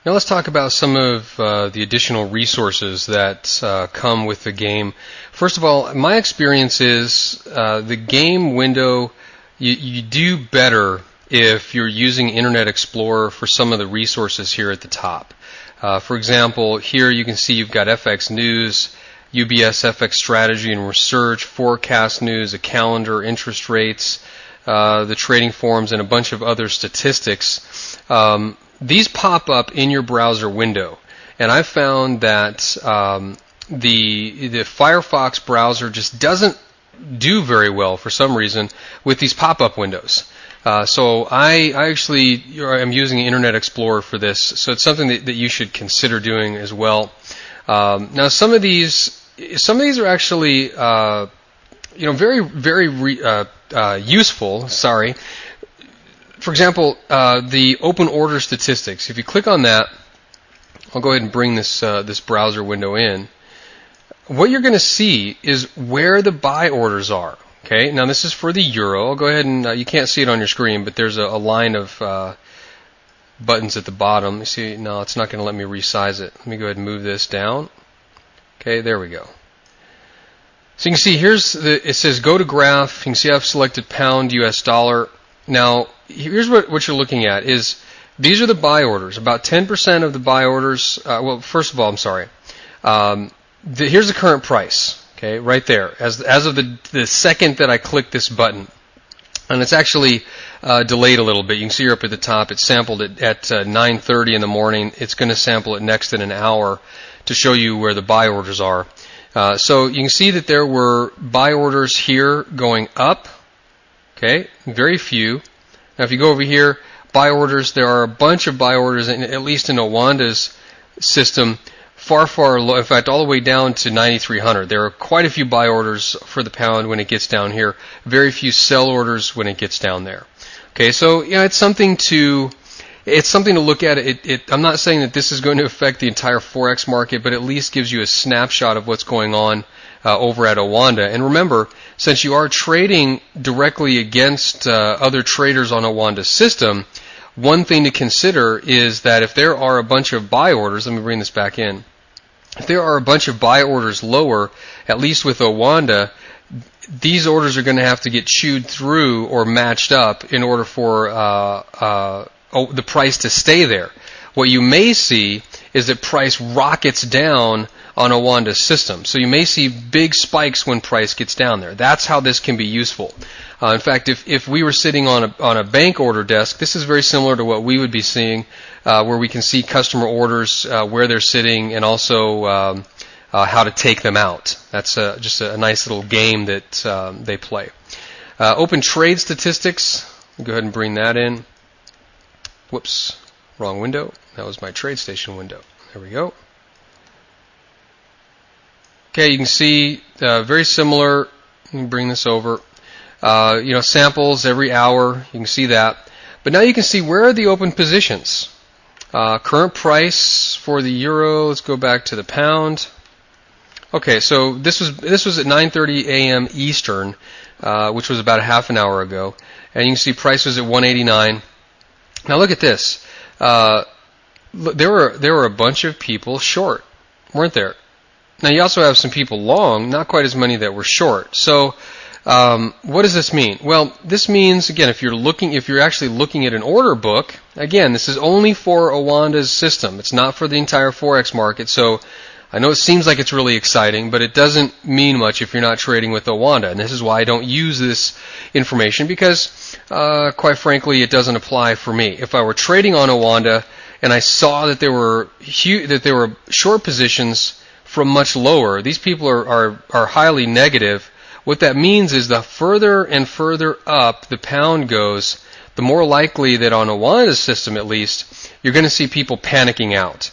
Now let's talk about some of the additional resources that come with the game. First of all, my experience is the game window, you do better if you're using Internet Explorer for some of the resources here at the top. For example, here you can see you've got FX News, UBS FX Strategy and Research, Forecast News, a calendar, interest rates, the trading forums, and a bunch of other statistics. These pop up in your browser window, and I've found that the Firefox browser just doesn't do very well for some reason with these pop-up windows. So I actually am using Internet Explorer for this, so it's something that you should consider doing as well. Now some of these are actually very useful. Sorry. For example, the open order statistics. If you click on that, I'll go ahead and bring this browser window in. What you're going to see is where the buy orders are. Okay, now this is for the euro. I'll go ahead and you can't see it on your screen, but there's a line of buttons at the bottom. You see, no, it's not going to let me resize it. Let me go ahead and move this down. Okay, there we go. So you can see it says go to graph. You can see I've selected pound, US dollar. Now, here's what you're looking at is these are the buy orders. About 10% of the buy orders, well, first of all, I'm sorry. Here's the current price, okay, right there, as of the second that I click this button. And it's actually delayed a little bit. You can see here up at the top, it's sampled at 9:30 in the morning. It's going to sample it next in an hour to show you where the buy orders are. So you can see that there were buy orders here going up. Okay, very few. Now if you go over here, buy orders, there are a bunch of buy orders, at least in Owanda's system, far low, in fact all the way down to 9,300. There are quite a few buy orders for the pound when it gets down here, very few sell orders when it gets down there. Okay, so yeah, it's something to look at. I'm not saying that this is going to affect the entire Forex market, but at least gives you a snapshot of what's going on over at Owanda. And remember, since you are trading directly against other traders on Owanda's system, one thing to consider is that if there are a bunch of buy orders, let me bring this back in. If there are a bunch of buy orders lower, at least with Owanda, these orders are going to have to get chewed through or matched up in order for the price to stay there. What you may see is that price rockets down on Owanda's system. So you may see big spikes when price gets down there. That's how this can be useful. In fact, if we were sitting on a bank order desk, this is very similar to what we would be seeing, where we can see customer orders, where they're sitting, and also how to take them out. That's just a nice little game that they play. Open trade statistics. Go ahead and bring that in. Whoops, wrong window. That was my TradeStation window. There we go. Okay, you can see very similar. Let me bring this over. Samples every hour. You can see that. But now you can see where are the open positions. Current price for the euro. Let's go back to the pound. Okay, so this was at 9:30 a.m. Eastern, which was about a half an hour ago, and you can see price was at 189. Now look at this. There were a bunch of people short, weren't there? Now you also have some people long, not quite as many that were short. So what does this mean? Well, this means, again, if you're actually looking at an order book, again, this is only for Owanda's system. It's not for the entire Forex market. So I know it seems like it's really exciting, but it doesn't mean much if you're not trading with Owanda. And this is why I don't use this information, because quite frankly, it doesn't apply for me. If I were trading on Owanda and I saw that there were short positions from much lower, these people are highly negative. What that means is the further and further up the pound goes, the more likely that on Owanda's system at least, you're going to see people panicking out.